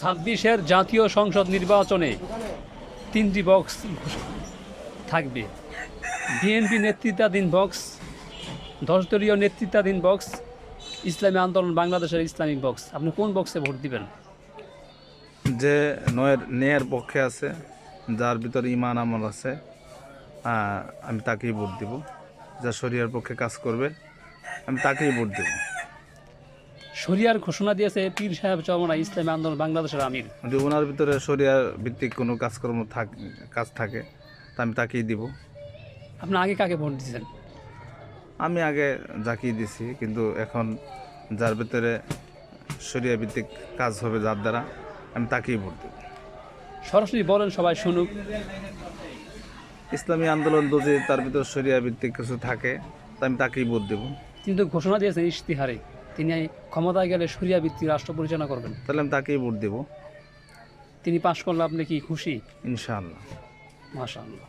26-এর জাতীয় সংসদ নির্বাচনে 3টি বক্স থাকবে। বিএনপি নেতৃত্বাধীন বক্স, 10 দলীয় নেতৃত্বাধীন বক্স, ইসলামী আন্দোলন বাংলাদেশের ইসলামিক বক্স। আপনি কোন বক্সে ভোট দিবেন? যে ন্যায়ের পক্ষে আছে, যার ভিতরে ইমান আমল আছে, আমি তাকেই ভোট দিব। যা শরিয়ার পক্ষে কাজ করবে আমি তাকেই ভোট দেব। শরিয়ার ঘোষণা দিয়েছে পীর সাহেব চরমনাই, ইসলামী আন্দোলন বাংলাদেশের আমির। যদি ওনার ভিতরে শরিয়ার ভিত্তিক কোনো কাজ থাকে তা আমি তাকেই দিব। আপনি আগে কাকে ভোট দিয়েছেন? আমি আগে যাকেই দিছি, কিন্তু এখন যার ভিতরে শরিয়া ভিত্তিক কাজ হবে যার দ্বারা, আমি তাকেই ভোট দেব। সরাসরি বলেন, সবাই শুনুক। ইসলামী আন্দোলন যদি তার ভিতর শরিয়া ভিত্তিক কিছু থাকে তা আমি তাকেই ভোট দেব। কিন্তু ঘোষণা দিয়েছেন ইশতিহারে তিনি ক্ষমতায় গেলে শরিয়া ভিত্তিক রাষ্ট্র পরিচালনা করবেন। তাহলে আমি তাকেই ভোট দেব। তিনি পাশ করলে আপনি কি খুশি? ইনশাআল্লাহ। মাশাআল্লাহ।